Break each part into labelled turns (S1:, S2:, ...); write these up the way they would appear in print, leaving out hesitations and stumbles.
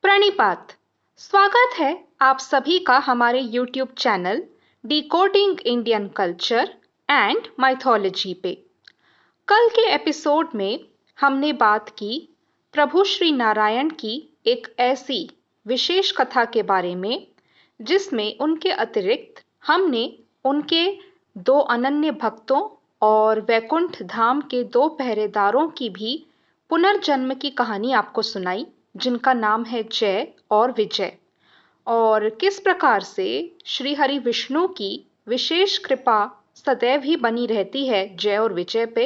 S1: प्रणिपात। स्वागत है आप सभी का हमारे YouTube channel decoding Indian culture and mythology पे। कल के एपिसोड में हमने बात की प्रभु श्री नारायण की एक ऐसी विशेष कथा के बारे में जिसमें उनके अतिरिक्त हमने उनके दो अनन्य भक्तों और वैकुंठ धाम के दो पहरेदारों की भी पुनर्जन्म की कहानी आपको सुनाई, जिनका नाम है जय और विजय, और किस प्रकार से श्री हरि विष्णु की विशेष कृपा सदैव ही बनी रहती है जय और विजय पे,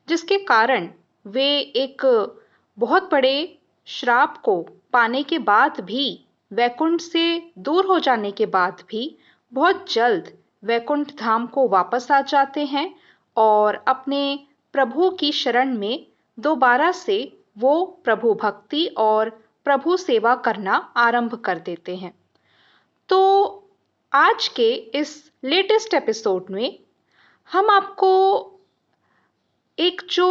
S1: जिसके कारण वे एक बहुत बड़े श्राप को पाने के बाद भी, वैकुंठ से दूर हो जाने के बाद भी बहुत जल्द वैकुंठ धाम को वापस आ जाते हैं और अपने प्रभु की शरण में दोबारा से वो प्रभु भक्ति और प्रभु सेवा करना आरंभ कर देते हैं। तो आज के इस लेटेस्ट एपिसोड में हम आपको एक जो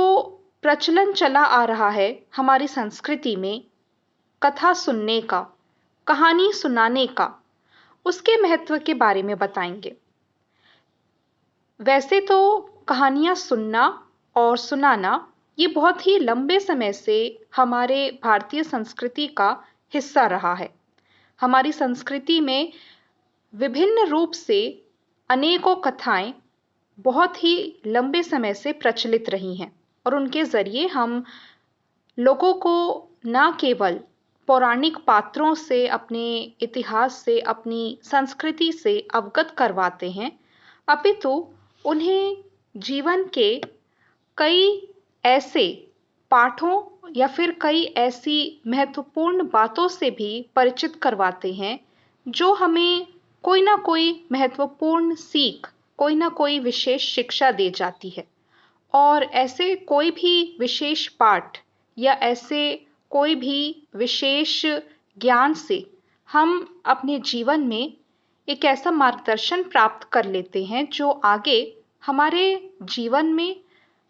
S1: प्रचलन चला आ रहा है हमारी संस्कृति में कथा सुनने का, कहानी सुनाने का, उसके महत्व के बारे में बताएंगे। वैसे तो कहानियां सुनना और सुनाना ये बहुत ही लंबे समय से हमारे भारतीय संस्कृति का हिस्सा रहा है। हमारी संस्कृति में विभिन्न रूप से अनेकों कथाएं बहुत ही लंबे समय से प्रचलित रही हैं और उनके जरिए हम लोगों को न केवल पौराणिक पात्रों से, अपने इतिहास से, अपनी संस्कृति से अवगत करवाते हैं, अपितु उन्हें जीवन के कई ऐसे पाठों या फिर कई ऐसी महत्वपूर्ण बातों से भी परिचित करवाते हैं जो हमें कोई ना कोई महत्वपूर्ण सीख, कोई ना कोई विशेष शिक्षा दे जाती है। और ऐसे कोई भी विशेष पाठ या ऐसे कोई भी विशेष ज्ञान से हम अपने जीवन में एक ऐसा मार्गदर्शन प्राप्त कर लेते हैं जो आगे हमारे जीवन में,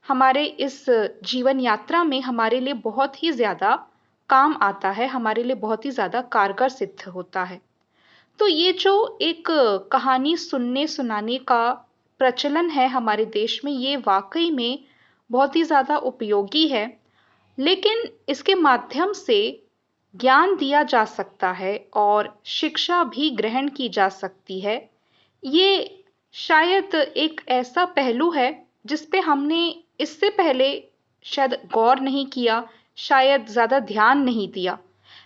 S1: हमारे इस जीवन यात्रा में हमारे लिए बहुत ही ज़्यादा काम आता है, हमारे लिए बहुत ही ज़्यादा कारगर सिद्ध होता है। तो ये जो एक कहानी सुनने सुनाने का प्रचलन है हमारे देश में, ये वाकई में बहुत ही ज़्यादा उपयोगी है, लेकिन इसके माध्यम से ज्ञान दिया जा सकता है और शिक्षा भी ग्रहण की जा सकती है। ये शायद एक ऐसा पहलू है जिस पे हमने इससे पहले शायद गौर नहीं किया, शायद ज़्यादा ध्यान नहीं दिया।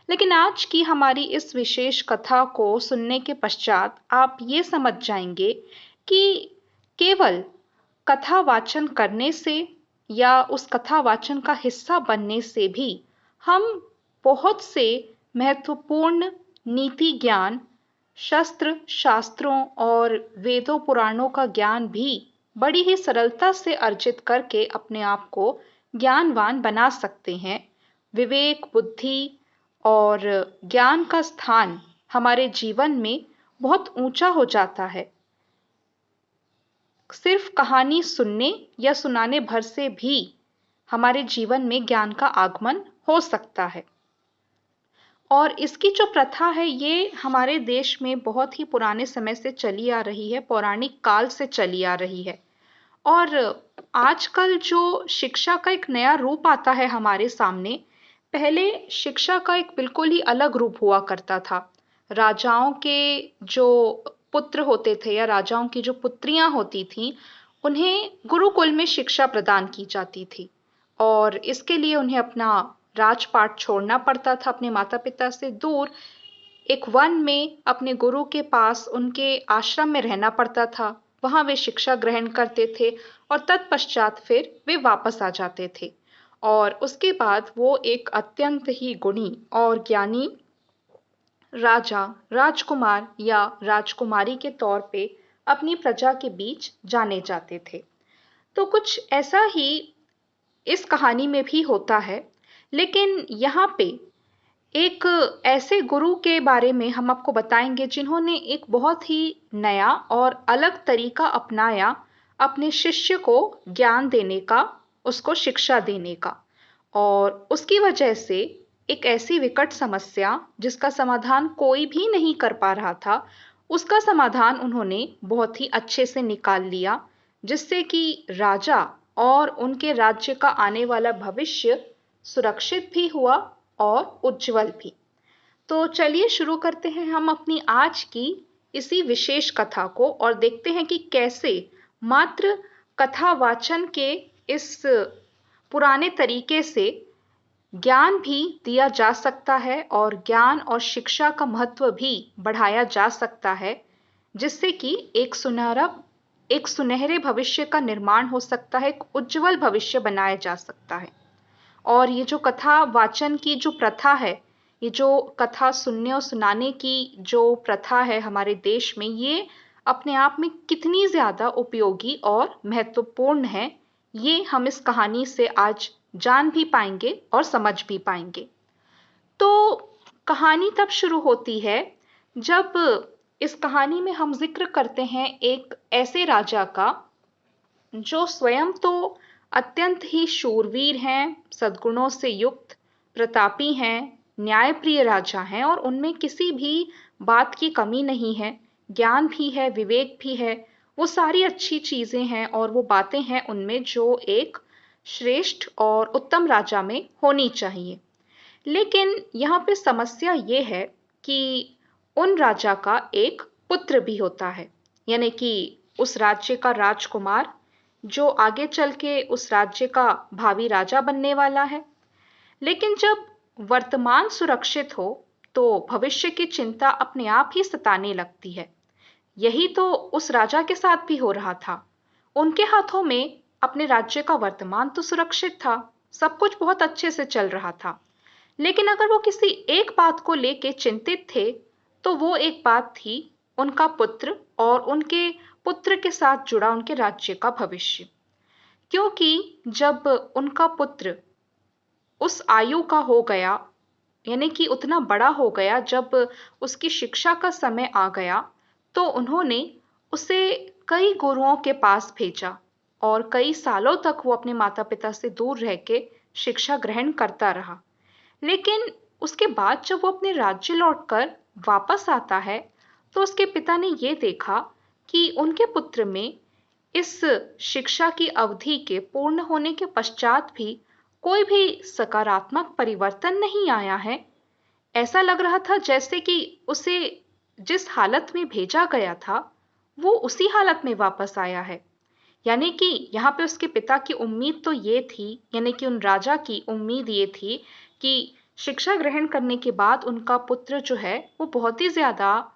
S1: लेकिन आज की हमारी इस विशेष कथा को सुनने के पश्चात आप ये समझ जाएंगे कि केवल कथा वाचन करने से या उस कथा वाचन का हिस्सा बनने से भी हम बहुत से महत्वपूर्ण नीति ज्ञान, शस्त्र शास्त्रों और वेदों पुराणों का ज्ञान भी बड़ी ही सरलता से अर्जित करके अपने आप को ज्ञानवान बना सकते हैं। विवेक, बुद्धि और ज्ञान का स्थान हमारे जीवन में बहुत ऊंचा हो जाता है। सिर्फ कहानी सुनने या सुनाने भर से भी हमारे जीवन में ज्ञान का आगमन हो सकता है। और इसकी जो प्रथा है ये हमारे देश में बहुत ही पुराने समय से चली आ रही है, पौराणिक काल से चली आ रही है। और आजकल जो शिक्षा का एक नया रूप आता है हमारे सामने, पहले शिक्षा का एक बिल्कुल ही अलग रूप हुआ करता था। राजाओं के जो पुत्र होते थे या राजाओं की जो पुत्रियां होती थीं, उन्हें गुरुकुल में शिक्षा प्रदान की जाती थी और इसके लिए उन्हें अपना राजपाट छोड़ना पड़ता था, अपने माता पिता से दूर एक वन में अपने गुरु के पास उनके आश्रम में रहना पड़ता था। वहां वे शिक्षा ग्रहण करते थे और तत्पश्चात फिर वे वापस आ जाते थे और उसके बाद वो एक अत्यंत ही गुणी और ज्ञानी राजा, राजकुमार या राजकुमारी के तौर पे अपनी प्रजा के बीच जाने जाते थे। तो कुछ ऐसा ही इस कहानी में भी होता है, लेकिन यहाँ पे एक ऐसे गुरु के बारे में हम आपको बताएंगे जिन्होंने एक बहुत ही नया और अलग तरीका अपनाया अपने शिष्य को ज्ञान देने का, उसको शिक्षा देने का, और उसकी वजह से एक ऐसी विकट समस्या जिसका समाधान कोई भी नहीं कर पा रहा था, उसका समाधान उन्होंने बहुत ही अच्छे से निकाल लिया, जिससे कि राजा और उनके राज्य का आने वाला भविष्य सुरक्षित भी हुआ और उज्जवल भी। तो चलिए शुरू करते हैं हम अपनी आज की इसी विशेष कथा को और देखते हैं कि कैसे मात्र कथा वाचन के इस पुराने तरीके से ज्ञान भी दिया जा सकता है और ज्ञान और शिक्षा का महत्व भी बढ़ाया जा सकता है, जिससे कि एक सुनहरे भविष्य का निर्माण हो सकता है, एक उज्जवल भविष्य बनाया जा सकता है। और ये जो कथा वाचन की जो प्रथा है, ये जो कथा सुनने और सुनाने की जो प्रथा है हमारे देश में, ये अपने आप में कितनी ज़्यादा उपयोगी और महत्वपूर्ण है, ये हम इस कहानी से आज जान भी पाएंगे और समझ भी पाएंगे। तो कहानी तब शुरू होती है जब इस कहानी में हम जिक्र करते हैं एक ऐसे राजा का जो स्वयं तो अत्यंत ही शूरवीर हैं, सद्गुणों से युक्त, प्रतापी हैं, न्यायप्रिय राजा हैं और उनमें किसी भी बात की कमी नहीं है। ज्ञान भी है, विवेक भी है, वो सारी अच्छी चीज़ें हैं और वो बातें हैं उनमें जो एक श्रेष्ठ और उत्तम राजा में होनी चाहिए। लेकिन यहाँ पे समस्या ये है कि उन राजा का एक पुत्र भी होता है, यानी कि उस राज्य का राजकुमार जो आगे चल के उस राज्य का भावी राजा बनने वाला है। लेकिन जब वर्तमान सुरक्षित हो तो भविष्य की चिंता अपने आप ही सताने लगती है। यही तो उस राजा के साथ भी हो रहा था। उनके हाथों में अपने राज्य का वर्तमान तो सुरक्षित था, सब कुछ बहुत अच्छे से चल रहा था। लेकिन अगर वो किसी एक बात को लेके चिंतित थे, तो वो एक बात थी उनका पुत्र और उनके पुत्र के साथ जुड़ा उनके राज्य का भविष्य। क्योंकि जब उनका पुत्र उस आयु का हो गया, यानी कि उतना बड़ा हो गया, जब उसकी शिक्षा का समय आ गया, तो उन्होंने उसे कई गुरुओं के पास भेजा और कई सालों तक वो अपने माता-पिता से दूर रह के शिक्षा ग्रहण करता रहा। लेकिन उसके बाद जब वो अपने राज्य लौटकर वापस आता है, तो उसके पिता ने ये देखा कि उनके पुत्र में इस शिक्षा की अवधि के पूर्ण होने के पश्चात भी कोई भी सकारात्मक परिवर्तन नहीं आया है। ऐसा लग रहा था जैसे कि उसे जिस हालत में भेजा गया था, वो उसी हालत में वापस आया है। यानी कि यहाँ पे उसके पिता की उम्मीद तो ये थी, यानी कि उन राजा की उम्मीद ये थी कि शिक्षा ग्रहण करने के बाद उनका पुत्र जो है, वो बहुत ही ज़्यादा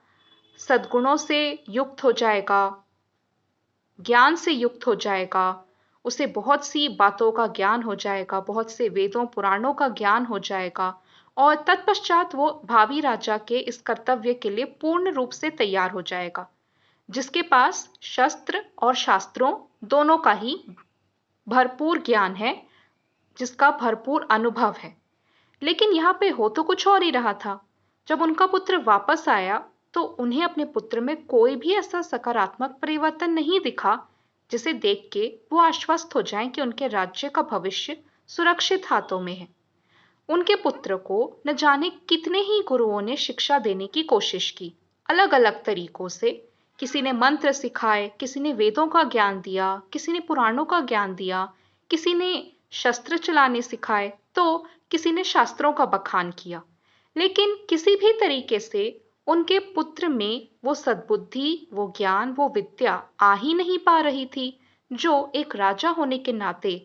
S1: सद्गुणों से युक्त हो जाएगा, ज्ञान से युक्त हो जाएगा, उसे बहुत सी बातों का ज्ञान हो जाएगा, बहुत से वेदों पुराणों का ज्ञान हो जाएगा और तत्पश्चात वो भावी राजा के इस कर्तव्य के लिए पूर्ण रूप से तैयार हो जाएगा, जिसके पास शस्त्र और शास्त्रों दोनों का ही भरपूर ज्ञान है, जिसका भरपूर अनुभव है। लेकिन यहाँ पे हो तो कुछ और ही रहा था। जब उनका पुत्र वापस आया, तो उन्हें अपने पुत्र में कोई भी ऐसा सकारात्मक परिवर्तन नहीं दिखा, जिसे देख के वो आश्वस्त हो जाएं कि उनके राज्य का भविष्य सुरक्षित हाथों में है। उनके पुत्र को न जाने कितने ही गुरुओं ने शिक्षा देने की कोशिश की, अलग-अलग तरीकों से। किसी ने मंत्र सिखाए, किसी ने वेदों का ज्ञान दिया, किसी ने पुराणों का ज्ञान दिया, किसी ने शस्त्र चलाने सिखाए, तो किसी ने शास्त्रों का बखान किया। लेकिन किसी भी तरीके से उनके पुत्र में वो सद्बुद्धि, वो ज्ञान, वो विद्या आ ही नहीं पा रही थी, जो एक राजा होने के नाते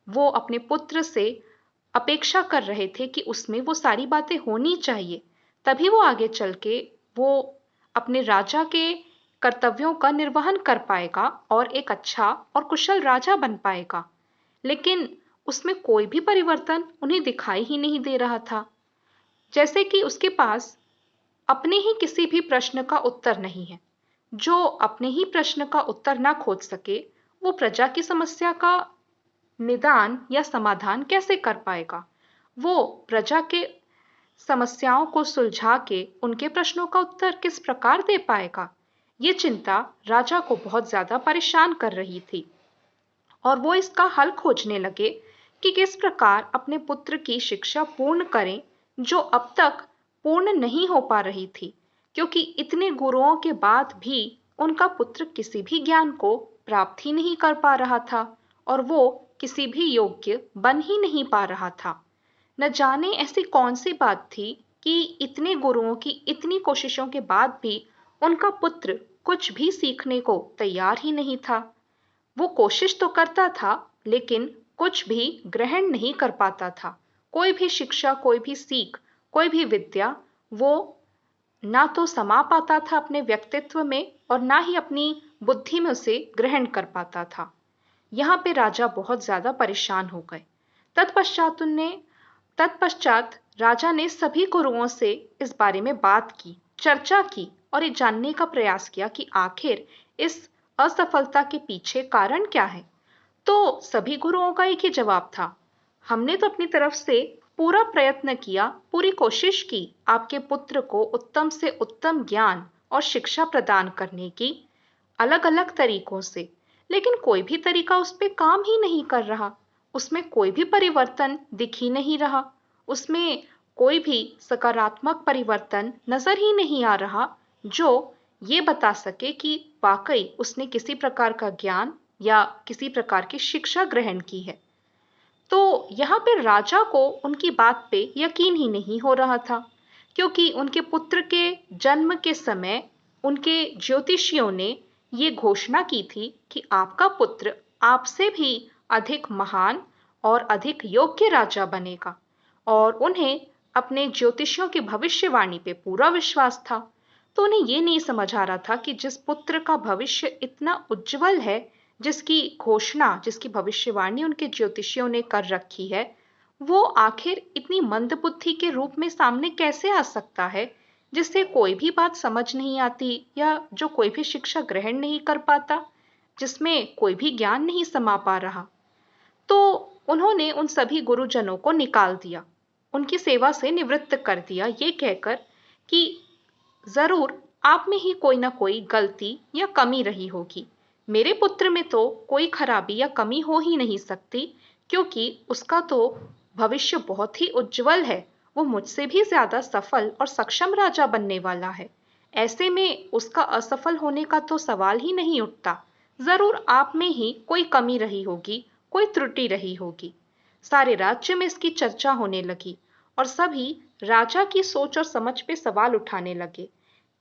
S1: वो अपने पुत्र से अपेक्षा कर रहे थे कि उसमें वो सारी बातें होनी चाहिए। तभी वो आगे चल के वो अपने राजा के कर्तव्यों का निर्वहन कर पाएगा और एक अच्छा और कुशल राजा बन पाएगा। लेकिन उसमें कोई भी परिवर्तन उन्हें दिखाई ही नहीं दे रहा था। जैसे कि उसके पास अपने ही किसी भी प्रश्न का उत्तर नहीं है। जो अपने ही प्रश्न का उत्तर ना खोज सके, वो प्रजा की समस्या का निदान या समाधान कैसे कर पाएगा? वो प्रजा के समस्याओं को सुलझा के उनके प्रश्नों का उत्तर किस प्रकार दे पाएगा? ये चिंता राजा को बहुत ज़्यादा परेशान कर रही थी और वो इसका हल खोजने लगे कि किस प्रकार अपने पुत्र की शिक्षा पूर्ण करें, जो अब तक पूर्ण नहीं हो पा रही थी, क्योंकि इतने गुरुओं के बाद भी उनका पुत्र किसी भी ज्ञान को प्राप्त ही नहीं कर पा रहा था और वो किसी भी योग्य बन ही नहीं पा रहा था। न जाने ऐसी कौन सी बात थी कि इतने गुरुओं की इतनी कोशिशों के बाद भी उनका पुत्र कुछ भी सीखने को तैयार ही नहीं था। वो कोशिश तो करता था, लेकिन कुछ भी ग्रहण नहीं कर पाता था। कोई भी शिक्षा, कोई भी सीख, कोई भी विद्या वो ना तो समा पाता था अपने व्यक्तित्व में और ना ही अपनी बुद्धि में उसे ग्रहण कर पाता था। यहाँ पे राजा बहुत ज्यादा परेशान हो गए। तत्पश्चात उनने तत्पश्चात राजा ने सभी गुरुओं से इस बारे में बात की, चर्चा की और ये जानने का प्रयास किया कि आखिर इस असफलता के पीछे कारण क्या है। तो सभी गुरुओं का एक ही जवाब था, हमने तो अपनी तरफ से पूरा प्रयत्न किया, पूरी कोशिश की आपके पुत्र को उत्तम से उत्तम ज्ञान और शिक्षा प्रदान करने की, अलग अलग तरीकों से, लेकिन कोई भी तरीका उस पे काम ही नहीं कर रहा। उसमें कोई भी परिवर्तन दिख ही नहीं रहा। उसमें कोई भी सकारात्मक परिवर्तन नजर ही नहीं आ रहा जो ये बता सके कि वाकई उसने किसी प्रकार का ज्ञान या किसी प्रकार की शिक्षा ग्रहण की है। तो यहाँ पर राजा को उनकी बात पे यकीन ही नहीं हो रहा था, क्योंकि उनके पुत्र के जन्म के समय उनके ज्योतिषियों ने ये घोषणा की थी कि आपका पुत्र आपसे भी अधिक महान और अधिक योग्य राजा बनेगा, और उन्हें अपने ज्योतिषियों की भविष्यवाणी पे पूरा विश्वास था। तो उन्हें ये नहीं समझ आ रहा था कि जिस पुत्र का भविष्य इतना उज्जवल है, जिसकी घोषणा, जिसकी भविष्यवाणी उनके ज्योतिषियों ने कर रखी है, वो आखिर इतनी मंदबुद्धि के रूप में सामने कैसे आ सकता है, जिससे कोई भी बात समझ नहीं आती या जो कोई भी शिक्षा ग्रहण नहीं कर पाता, जिसमें कोई भी ज्ञान नहीं समा पा रहा। तो उन्होंने उन सभी गुरुजनों को निकाल दिया, उनकी सेवा से निवृत्त कर दिया, ये कहकर कि जरूर आप में ही कोई ना कोई गलती या कमी रही होगी। मेरे पुत्र में तो कोई खराबी या कमी हो ही नहीं सकती, क्योंकि उसका तो भविष्य बहुत ही उज्जवल है। वो मुझसे भी ज्यादा सफल और सक्षम राजा बनने वाला है। ऐसे में उसका असफल होने का तो सवाल ही नहीं उठता। जरूर आप में ही कोई कमी रही होगी, कोई त्रुटि रही होगी। सारे राज्य में इसकी चर्चा होने लगी और सभी राजा की सोच और समझ पे सवाल उठाने लगे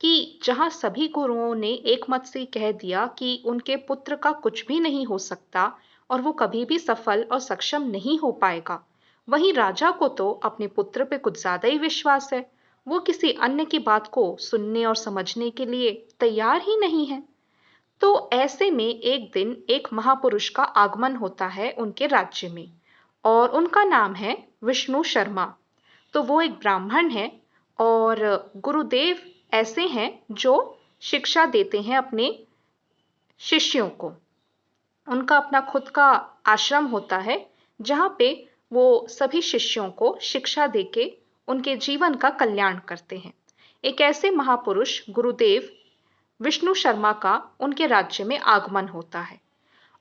S1: कि जहां सभी गुरुओं ने एक मत से कह दिया कि उनके पुत्र का कुछ भी नहीं हो सकता और वो कभी भी सफल और सक्षम नहीं हो पाएगा, वहीं राजा को तो अपने पुत्र पे कुछ ज्यादा ही विश्वास है। वो किसी अन्य की बात को सुनने और समझने के लिए तैयार ही नहीं है। तो ऐसे में एक दिन एक महापुरुष का आगमन होता है उनके राज्य में, और उनका नाम है विष्णु शर्मा। तो वो एक ब्राह्मण है और गुरुदेव ऐसे हैं जो शिक्षा देते हैं अपने शिष्यों को। उनका अपना खुद का आश्रम होता है जहाँ पे वो सभी शिष्यों को शिक्षा देके उनके जीवन का कल्याण करते हैं। एक ऐसे महापुरुष गुरुदेव विष्णु शर्मा का उनके राज्य में आगमन होता है,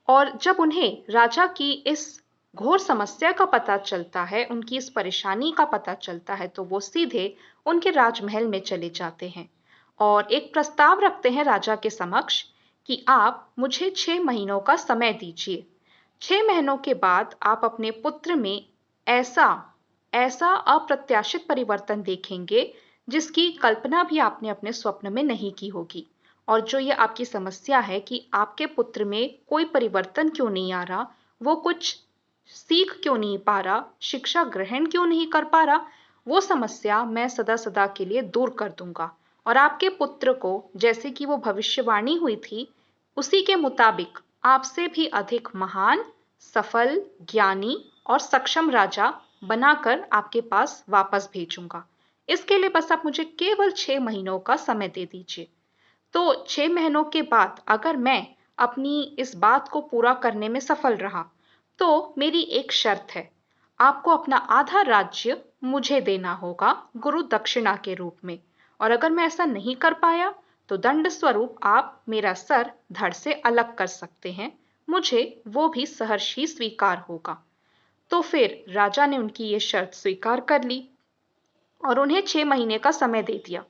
S1: और जब उन्हें राजा की इस घोर समस्या का पता चलता है, उनकी इस परेशानी का पता चलता है, तो वो सीधे उनके राजमहल में चले जाते हैं और एक प्रस्ताव रखते हैं राजा के समक्ष कि आप मुझे 6 महीनों का समय दीजिए। 6 महीनों के बाद आप अपने पुत्र में ऐसा ऐसा अप्रत्याशित परिवर्तन देखेंगे जिसकी कल्पना भी आपने अपने स्वप्न में नहीं की होगी। और जो ये आपकी समस्या है कि आपके पुत्र में कोई परिवर्तन क्यों नहीं आ रहा, वो कुछ सीख क्यों नहीं पा रहा, शिक्षा ग्रहण क्यों नहीं कर पा रहा, वो समस्या मैं सदा सदा के लिए दूर कर दूंगा और आपके पुत्र को जैसे कि वो भविष्यवाणी हुई थी उसी के मुताबिक आपसे भी अधिक महान, सफल, ज्ञानी और सक्षम राजा बनाकर आपके पास वापस भेजूंगा। इसके लिए बस आप मुझे केवल 6 महीनों का समय दे दीजिए। तो 6 महीनों के बाद अगर मैं अपनी इस बात को पूरा करने में सफल रहा, तो मेरी एक शर्त है, आपको अपना आधा राज्य मुझे देना होगा गुरु दक्षिणा के रूप में, और अगर मैं ऐसा नहीं कर पाया तो दंड स्वरूप आप मेरा सर धड़ से अलग कर सकते हैं, मुझे वो भी सहर्ष ही स्वीकार होगा। तो फिर राजा ने उनकी ये शर्त स्वीकार कर ली और उन्हें 6 महीने का समय दे दिया,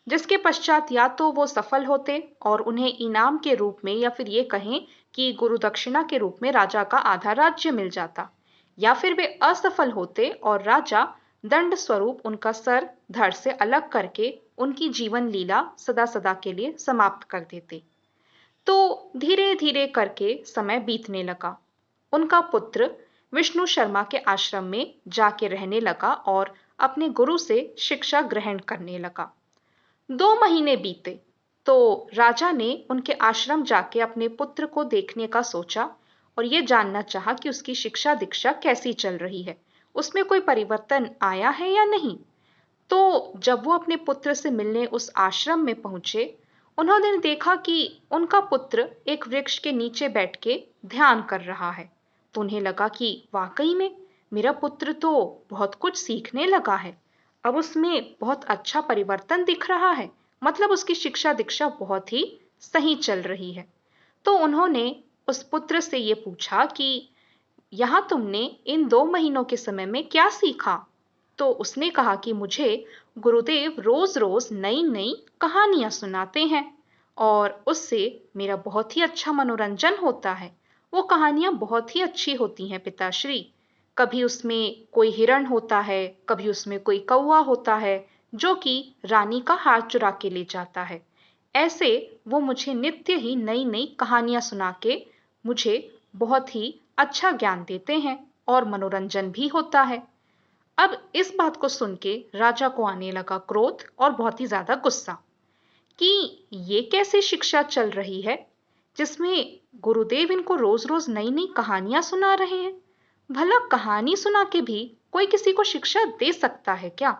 S1: जिसके पश्चात या तो वो सफल होते और उन्हें इनाम के रूप में या फिर ये कहें कि गुरु दक्षिणा के रूप में राजा का आधा राज्य मिल जाता, या फिर वे असफल होते और राजा दंड स्वरूप उनका सर धड़ से अलग करके उनकी जीवन लीला सदा सदा के लिए समाप्त कर देते। तो धीरे धीरे करके समय बीतने लगा। उनका पुत्र विष्णु शर्मा के आश्रम में जाके रहने लगा और अपने गुरु से शिक्षा ग्रहण करने लगा। 2 महीने बीते तो राजा ने उनके आश्रम जाके अपने पुत्र को देखने का सोचा और ये जानना चाहा कि उसकी शिक्षा दीक्षा कैसी चल रही है, उसमें कोई परिवर्तन आया है या नहीं। तो जब वो अपने पुत्र से मिलने उस आश्रम में पहुंचे, उन्होंने देखा कि उनका पुत्र एक वृक्ष के नीचे बैठ के ध्यान कर रहा है। तो उन्हें लगा कि वाकई में मेरा पुत्र तो बहुत कुछ सीखने लगा है, अब उसमें बहुत अच्छा परिवर्तन दिख रहा है, मतलब उसकी शिक्षा दीक्षा बहुत ही सही चल रही है। तो उन्होंने उस पुत्र से ये पूछा कि यहाँ तुमने इन 2 महीनों के समय में क्या सीखा? तो उसने कहा कि मुझे गुरुदेव रोज रोज नई नई कहानियां सुनाते हैं और उससे मेरा बहुत ही अच्छा मनोरंजन होता है। वो कहानियां बहुत ही अच्छी होती हैं पिताश्री। कभी उसमें कोई हिरण होता है, कभी उसमें कोई कौवा होता है जो कि रानी का हार चुरा के ले जाता है। ऐसे वो मुझे नित्य ही नई नई कहानियां सुना के मुझे बहुत ही अच्छा ज्ञान देते हैं और मनोरंजन भी होता है। अब इस बात को सुन के राजा को आने लगा क्रोध और बहुत ही ज्यादा गुस्सा कि ये कैसी शिक्षा चल रही है जिसमें गुरुदेव इनको रोज रोज नई नई कहानियां सुना रहे हैं। भला कहानी सुना के भी कोई किसी को शिक्षा दे सकता है क्या?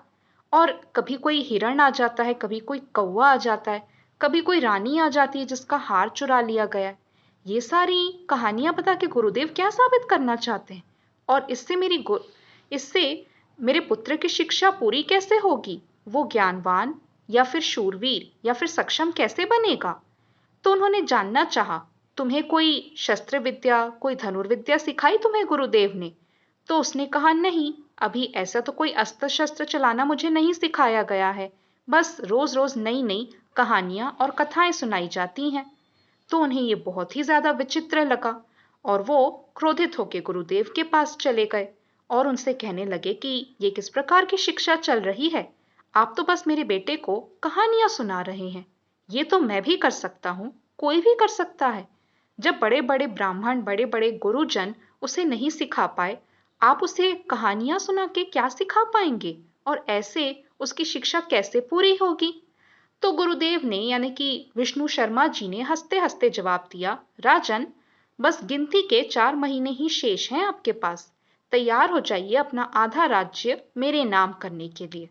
S1: और कभी कोई हिरण आ जाता है, कभी कोई कौवा आ जाता है, कभी कोई रानी आ जाती है जिसका हार चुरा लिया गया है। ये सारी कहानियां बता के गुरुदेव क्या साबित करना चाहते हैं? और इससे मेरे पुत्र की शिक्षा पूरी कैसे होगी? वो ज्ञानवान या फिर शूरवीर या फिर सक्षम कैसे बनेगा? तो उन्होंने जानना चाहा, तुम्हें कोई शस्त्र विद्या, कोई धनुर्विद्या सिखाई तुम्हें गुरुदेव ने? तो उसने कहा नहीं, अभी ऐसा तो कोई अस्त्र शस्त्र चलाना मुझे नहीं सिखाया गया है, बस रोज रोज नई नई कहानियां और कथाएं सुनाई जाती हैं। तो उन्हें ये बहुत ही ज्यादा विचित्र लगा और वो क्रोधित होकर गुरुदेव के पास चले गए और उनसे कहने लगे कि ये किस प्रकार की शिक्षा चल रही है? आप तो बस मेरे बेटे को कहानियां सुना रहे हैं। ये तो मैं भी कर सकता हूँ, कोई भी कर सकता है। जब बड़े बड़े ब्राह्मण, बड़े बड़े गुरुजन उसे नहीं सिखा पाए, आप उसे कहानियां सुना के क्या सिखा पाएंगे? और ऐसे उसकी शिक्षा कैसे पूरी होगी? तो गुरुदेव ने यानी कि विष्णु शर्मा जी ने हंसते हंसते जवाब दिया, राजन, बस गिनती के 4 महीने ही शेष हैं आपके पास। तैयार हो जाइए अपना आधा राज्य मेरे नाम करने के लिए।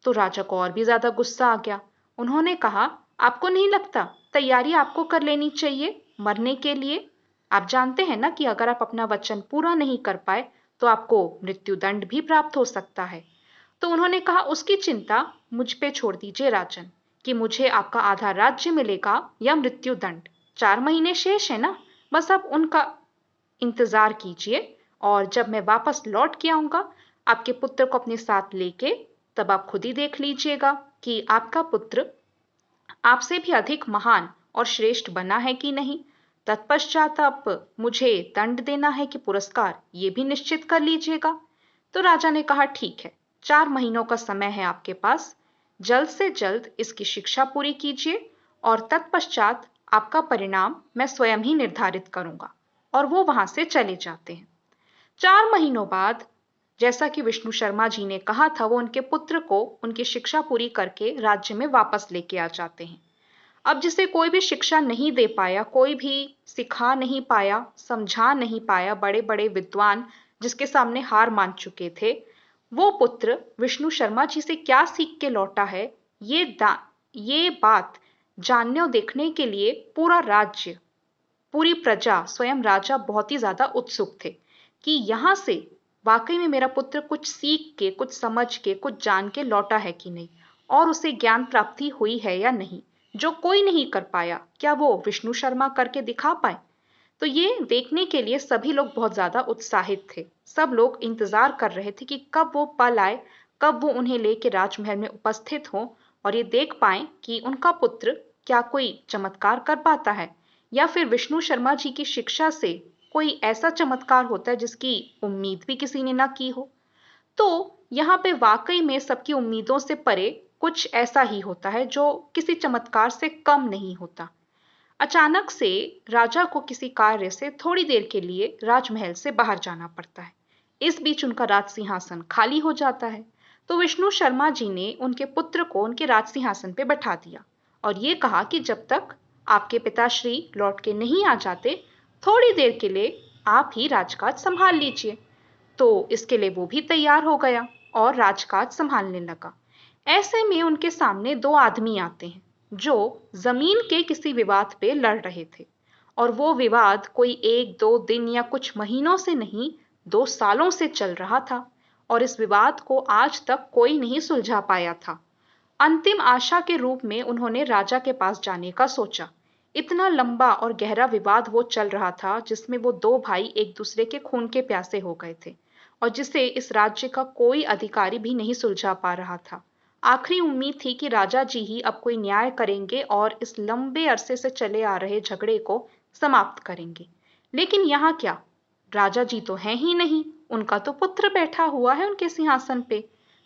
S1: तो राजा को और भी ज्यादा गुस्सा आ गया। उन्होंने कहा, आपको नहीं लगता तैयारी आपको कर लेनी चाहिए मरने के लिए? आप जानते हैं ना कि अगर आप अपना वचन पूरा नहीं कर पाए तो आपको मृत्युदंड भी प्राप्त हो सकता है। तो उन्होंने कहा, उसकी चिंता मुझ पे छोड़ दीजिए राजन, कि मुझे आपका आधा राज्य मिलेगा या मृत्युदंड। 4 महीने शेष है ना, बस आप उनका इंतजार कीजिए और जब मैं वापस लौट के आऊंगा आपके पुत्र को अपने साथ लेके, तब आप खुद ही देख लीजिएगा कि आपका पुत्र आपसे भी अधिक महान और श्रेष्ठ बना है कि नहीं। तत्पश्चात आप मुझे दंड देना है कि पुरस्कार, ये भी निश्चित कर लीजिएगा। तो राजा ने कहा, ठीक है, 4 महीनों का समय है आपके पास, जल्द से जल्द इसकी शिक्षा पूरी कीजिए और तत्पश्चात आपका परिणाम मैं स्वयं ही निर्धारित करूंगा। और वो वहां से चले जाते हैं। 4 महीनों बाद, जैसा कि विष्णु शर्मा जी ने कहा था, वो उनके पुत्र को उनकी शिक्षा पूरी करके राज्य में वापस लेके आ जाते हैं। अब जिसे कोई भी शिक्षा नहीं दे पाया, कोई भी सिखा नहीं पाया, समझा नहीं पाया, बड़े बड़े विद्वान जिसके सामने हार मान चुके थे, वो पुत्र विष्णु शर्मा जी से क्या सीख के लौटा है, ये बात जानने और देखने के लिए पूरा राज्य, पूरी प्रजा, स्वयं राजा बहुत ही ज्यादा उत्सुक थे कि यहां से वाकई में मेरा पुत्र कुछ सीख के, कुछ समझ के, कुछ जान के लौटा है कि नहीं, और उसे ज्ञान प्राप्ति हुई है या नहीं। जो कोई नहीं कर पाया, क्या वो विष्णु शर्मा करके दिखा पाए? तो ये देखने के लिए सभी लोग बहुत ज्यादा उत्साहित थे। सब लोग इंतजार कर रहे थे कि कब वो पल आए, कब वो उन्हें लेके राजमहल में उपस्थित हों और ये देख पाएं कि उनका पुत्र क्या कोई चमत्कार कर पाता है या फिर विष्णु शर्मा जी की शिक्षा से कोई ऐसा चमत्कार होता है जिसकी उम्मीद भी किसी ने ना की हो। तो यहाँ पे वाकई में सबकी उम्मीदों से परे कुछ ऐसा ही होता है जो किसी चमत्कार से कम नहीं होता। अचानक से राजा को किसी कार्य से थोड़ी देर के लिए राजमहल से बाहर जाना पड़ता है। इस बीच उनका राज सिंहासन खाली हो जाता है। तो विष्णु शर्मा जी ने उनके पुत्र को उनके राज सिंहासन पे बैठा दिया और ये कहा कि जब तक आपके पिताश्री लौट के नहीं आ जाते, थोड़ी देर के लिए आप ही राजकाज संभाल लीजिए। तो इसके लिए वो भी तैयार हो गया और राजकाज संभालने लगा। ऐसे में उनके सामने दो आदमी आते हैं जो जमीन के किसी विवाद पे लड़ रहे थे और वो विवाद कोई एक दो दिन या कुछ महीनों से नहीं, 2 सालों से चल रहा था और इस विवाद को आज तक कोई नहीं सुलझा पाया था। अंतिम आशा के रूप में उन्होंने राजा के पास जाने का सोचा। इतना लंबा और गहरा विवाद वो चल रहा था जिसमें वो दो भाई एक दूसरे के खून के प्यासे हो गए थे और जिसे इस राज्य का कोई अधिकारी भी नहीं सुलझा पा रहा था। आखिरी उम्मीद थी कि राजा जी ही अब कोई न्याय करेंगे और इस लंबे अरसे से चले आ रहे झगड़े को समाप्त करेंगे। लेकिन यहाँ क्या, राजा जी तो हैं ही नहीं, उनका तो पुत्र बैठा हुआ है उनके सिंहासन पे।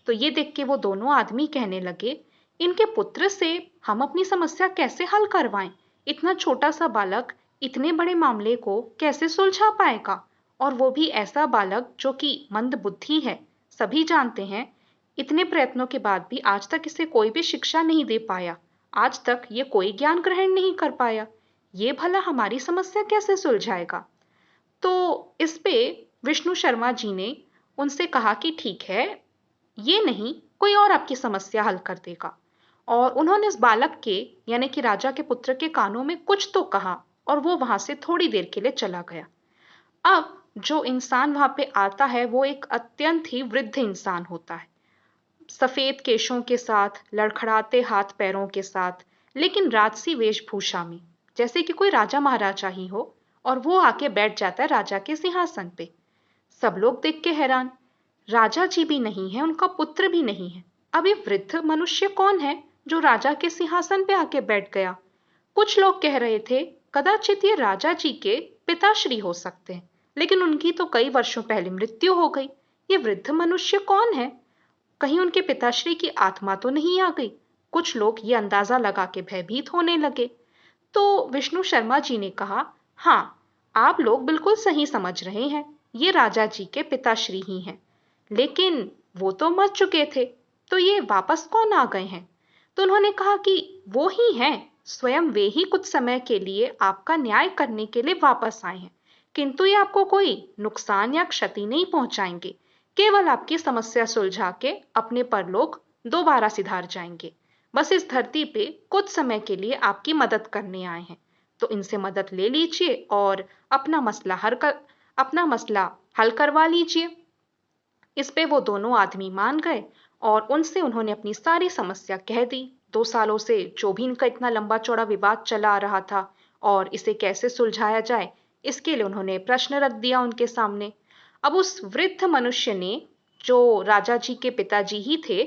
S1: तो ये देख के वो दोनों आदमी कहने लगे, इनके पुत्र से हम अपनी समस्या कैसे हल करवाएं? इतना छोटा सा बालक इतने बड़े मामले को कैसे सुलझा पाएगा? और वो भी ऐसा बालक जो कि मंद बुद्धि है। सभी जानते हैं, इतने प्रयत्नों के बाद भी आज तक इसे कोई भी शिक्षा नहीं दे पाया। आज तक ये कोई ज्ञान ग्रहण नहीं कर पाया। ये भला हमारी समस्या कैसे सुलझाएगा? तो इस पे विष्णु शर्मा जी ने उनसे कहा कि ठीक है, ये नहीं, कोई और आपकी समस्या हल कर देगा। और उन्होंने इस बालक के यानी कि राजा के पुत्र के कानों में कुछ तो कहा और वो वहां से थोड़ी देर के लिए चला गया। अब जो इंसान वहां पे आता है वो एक अत्यंत ही वृद्ध इंसान होता है, सफेद केशों के साथ, लड़खड़ाते हाथ पैरों के साथ, लेकिन राजसी वेशभूषा में, जैसे कि कोई राजा महाराजा ही हो। और वो आके बैठ जाता है राजा के सिंहासन पे। सब लोग देख के हैरान, राजा जी भी नहीं है, उनका पुत्र भी नहीं है। अब ये वृद्ध मनुष्य कौन है जो राजा के सिंहासन पे आके बैठ गया? कुछ लोग कह रहे थे कदाचित ये राजा जी के पिताश्री हो सकते हैं, लेकिन उनकी तो कई वर्षों पहले मृत्यु हो गई। ये वृद्ध मनुष्य कौन है? कहीं उनके पिताश्री की आत्मा तो नहीं आ गई? कुछ लोग ये अंदाजा लगा के भयभीत होने लगे। तो विष्णु शर्मा जी ने कहा, हाँ, आप लोग बिल्कुल सही समझ रहे हैं, ये राजा जी के पिताश्री ही हैं। लेकिन वो तो मर चुके थे, तो ये वापस कौन आ गए हैं? तो उन्होंने कहा कि वो ही हैं, स्वयं वे ही कुछ समय के लिए आपका न्याय करने के लिए वापस आए हैं, किंतु ये आपको कोई नुकसान या क्षति नहीं पहुंचाएंगे, केवल आपकी समस्या सुलझा के अपने परलोक दोबारा सिधार जाएंगे। बस इस धरती पे कुछ समय के लिए आपकी मदद करने आए हैं, तो इनसे मदद ले लीजिए और अपना मसला हल करवा लीजिए। इस पे वो दोनों आदमी मान गए और उनसे उन्होंने अपनी सारी समस्या कह दी। 2 सालों से जो भी इनका इतना लंबा चौड़ा विवाद चला आ रहा था और इसे कैसे सुलझाया जाए, इसके लिए उन्होंने प्रश्न रख दिया उनके सामने। अब उस वृद्ध मनुष्य ने, जो राजा जी के पिताजी ही थे,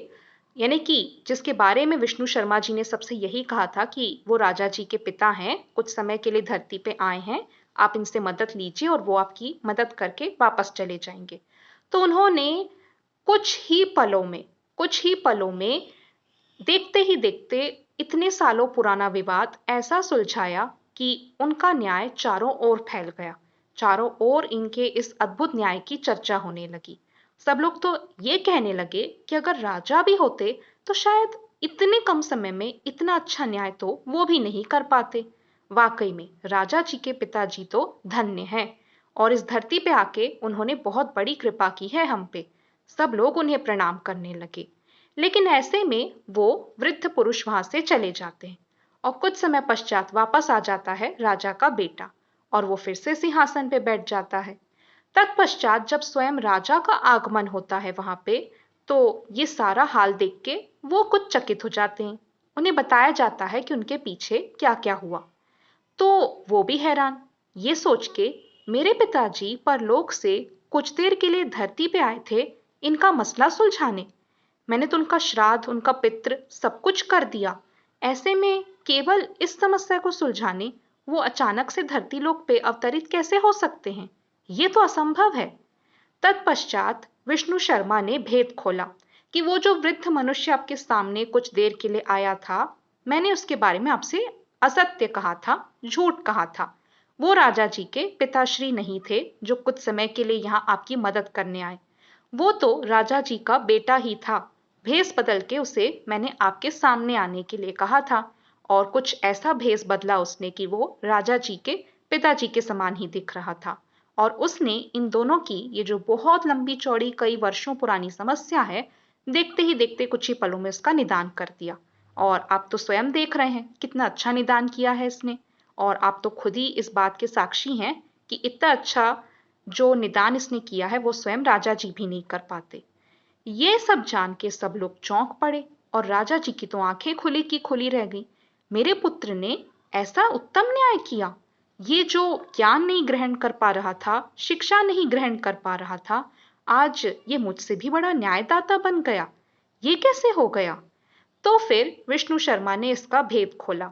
S1: यानी कि जिसके बारे में विष्णु शर्मा जी ने सबसे यही कहा था कि वो राजा जी के पिता हैं, कुछ समय के लिए धरती पे आए हैं, आप इनसे मदद लीजिए और वो आपकी मदद करके वापस चले जाएंगे। तो उन्होंने कुछ ही पलों में देखते ही देखते इतने सालों पुराना विवाद ऐसा सुलझाया कि उनका न्याय चारों ओर फैल गया। चारों ओर इनके इस अद्भुत न्याय की चर्चा होने लगी। सब लोग तो ये कहने लगे कि अगर राजा भी होते तो शायद इतने कम समय में इतना अच्छा न्याय तो वो भी नहीं कर पाते। वाकई में राजा जी के पिताजी तो धन्य हैं और इस धरती पे आके उन्होंने बहुत बड़ी कृपा की है हम पे। सब लोग उन्हें प्रणाम करने लगे। लेकिन ऐसे में वो वृद्ध पुरुष वहां से चले जाते हैं और कुछ समय पश्चात वापस आ जाता है राजा का बेटा और वो फिर से सिंहासन पे बैठ जाता है। तत्पश्चात जब स्वयं राजा का आगमन होता है वहां पे, तो ये सारा हाल देख के वो कुछ चकित हो जाते हैं। उन्हें बताया जाता है कि उनके पीछे क्या क्या हुआ। तो वो भी हैरान, ये सोच के मेरे पिताजी परलोक से कुछ देर के लिए धरती पे आए थे इनका मसला सुलझाने, मैंने तो उनका श्राद्ध, उनका पितृ सब कुछ कर दिया। ऐसे में केवल इस समस्या को सुलझाने वो अचानक से धरती लोक पे अवतरित कैसे हो सकते हैं? ये तो असंभव है। तत्पश्चात विष्णु शर्मा ने भेद खोला कि वो जो वृद्ध मनुष्य आपके सामने कुछ देर के लिए आया था, मैंने उसके बारे में आपसे असत्य कहा था, झूठ कहा था। वो राजा जी के पिताश्री नहीं थे जो कुछ समय के लिए यहाँ आपकी मदद करने आए। वो तो राजा जी का बेटा ही था। भेष बदल के उसे मैंने आपके सामने आने के लिए कहा था और कुछ ऐसा भेष बदला उसने कि वो राजा जी के पिताजी के समान ही दिख रहा था। और उसने इन दोनों की ये जो बहुत लंबी चौड़ी कई वर्षों पुरानी समस्या है, देखते ही देखते कुछ ही पलों में उसका निदान कर दिया। और आप तो स्वयं देख रहे हैं कितना अच्छा निदान किया है इसने। और आप तो खुद ही इस बात के साक्षी हैं कि इतना अच्छा जो निदान इसने किया है वो स्वयं राजा जी भी नहीं कर पाते। ये सब जान के सब लोग चौंक पड़े और राजा जी की तो आंखें खुली की खुली रह गई। मेरे पुत्र ने ऐसा उत्तम न्याय किया। ये जो ज्ञान नहीं ग्रहण कर पा रहा था, शिक्षा नहीं ग्रहण कर पा रहा था, आज ये मुझसे भी बड़ा न्यायदाता बन गया। ये कैसे हो गया? तो फिर विष्णु शर्मा ने इसका भेद खोला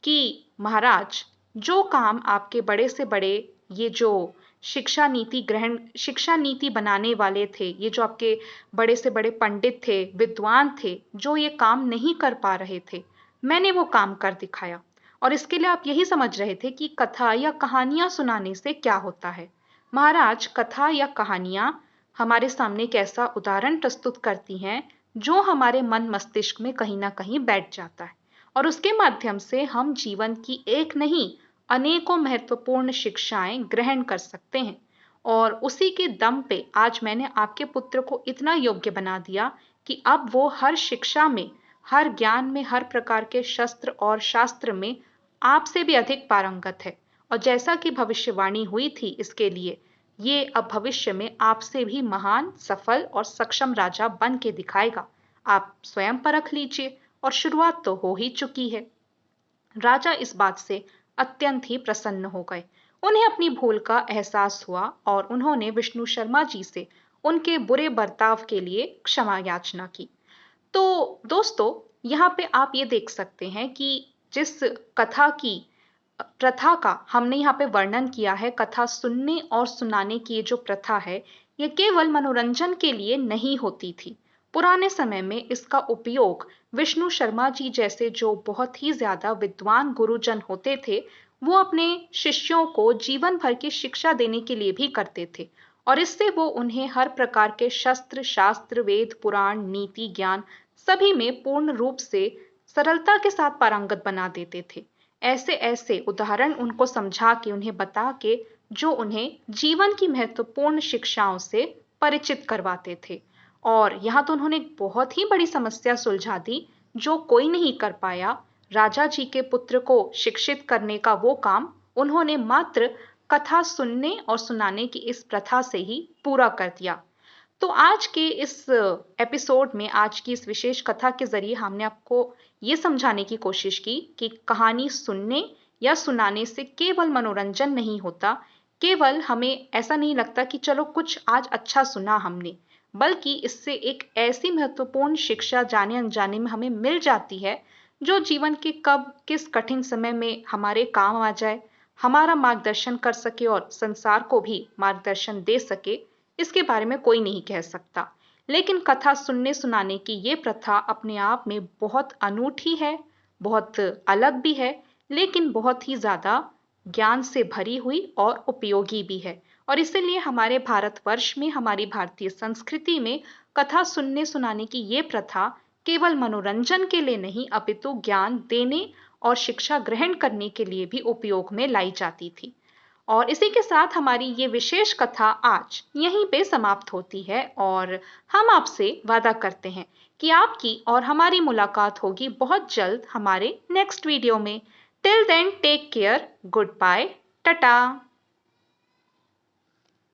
S1: कि महाराज, जो काम आपके बड़े से बड़े ये जो शिक्षा नीति बनाने वाले थे, ये जो आपके बड़े से बड़े पंडित थे, विद्वान थे, जो ये काम नहीं कर पा रहे थे, मैंने वो काम कर दिखाया। और इसके लिए आप यही समझ रहे थे कि कथा या कहानियां सुनाने से क्या होता है। महाराज, कथा या कहानियां हमारे सामने एक ऐसा उदाहरण प्रस्तुत करती हैं जो हमारे मन मस्तिष्क में कहीं ना कहीं बैठ जाता है और उसके माध्यम से हम जीवन की एक नहीं अनेकों महत्वपूर्ण शिक्षाएं ग्रहण कर सकते हैं। और उसी के दम पे आज मैंने आपके पुत्र को इतना योग्य बना दिया कि अब वो हर शिक्षा में, हर ज्ञान में, हर प्रकार के शस्त्र और शास्त्र में आपसे भी अधिक पारंगत है। और जैसा कि भविष्यवाणी हुई थी इसके लिए, ये अब भविष्य में आपसे भी महान, सफल और सक्षम राजा बन के दिखाएगा। आप स्वयं परख लीजिए और शुरुआत तो हो ही चुकी है। राजा इस बात से अत्यंत ही प्रसन्न हो गए। उन्हें अपनी भूल का एहसास हुआ और उन्होंने विष्णु शर्मा जी से उनके बुरे बर्ताव के लिए क्षमा याचना की। तो दोस्तों, यहाँ पे आप ये देख सकते हैं कि जिस कथा की प्रथा का हमने यहाँ पे वर्णन किया है, कथा सुनने और सुनाने की ये जो प्रथा है, ये केवल मनोरंजन के लिए नहीं होती थी। पुराने समय में इसका उपयोग विष्णु शर्मा जी जैसे जो बहुत ही ज्यादा विद्वान गुरुजन होते थे, वो अपने शिष्यों को जीवन भर की शिक्षा देने के लिए भी करते थे। और इससे वो उन्हें हर प्रकार के शस्त्र, शास्त्र, वेद, पुराण, नीति, ज्ञान सभी में पूर्ण रूप से सरलता के साथ पारंगत बना देते थे। ऐसे ऐसे उदाहरण उनको समझा के, उन्हें बता के, जो उन्हें जीवन की महत्वपूर्ण शिक्षाओं से परिचित करवाते थे। और यहाँ तो उन्होंने एक बहुत ही बड़ी समस्या सुलझा दी जो कोई नहीं कर पाया। राजा जी के पुत्र को शिक्षित करने का वो काम उन्होंने मात्र कथा सुनने और सुनाने की इस प्रथा से ही पूरा कर दिया। तो आज के इस एपिसोड में, आज की इस विशेष कथा के जरिए हमने आपको ये समझाने की कोशिश की कि कहानी सुनने या सुनाने से केवल मनोरंजन नहीं होता, केवल हमें ऐसा नहीं लगता कि चलो कुछ आज अच्छा सुना हमने, बल्कि इससे एक ऐसी महत्वपूर्ण शिक्षा जाने अनजाने में हमें मिल जाती है जो जीवन के कब किस कठिन समय में हमारे काम आ जाए, हमारा मार्गदर्शन कर सके और संसार को भी मार्गदर्शन दे सके, इसके बारे में कोई नहीं कह सकता। लेकिन कथा सुनने सुनाने की ये प्रथा अपने आप में बहुत अनूठी है, बहुत अलग भी है, लेकिन बहुत ही ज्यादा ज्ञान से भरी हुई और उपयोगी भी है। और इसीलिए हमारे भारतवर्ष में, हमारी भारतीय संस्कृति में कथा सुनने सुनाने की ये प्रथा केवल मनोरंजन के लिए नहीं, अपितु ज्ञान देने और शिक्षा ग्रहण करने के लिए भी उपयोग में लाई जाती थी। और इसी के साथ हमारी ये विशेष कथा आज यहीं पे समाप्त होती है और हम आपसे वादा करते हैं कि आपकी और हमारी मुलाकात होगी बहुत जल्द हमारे नेक्स्ट वीडियो में। Till then take care, good bye, Tata.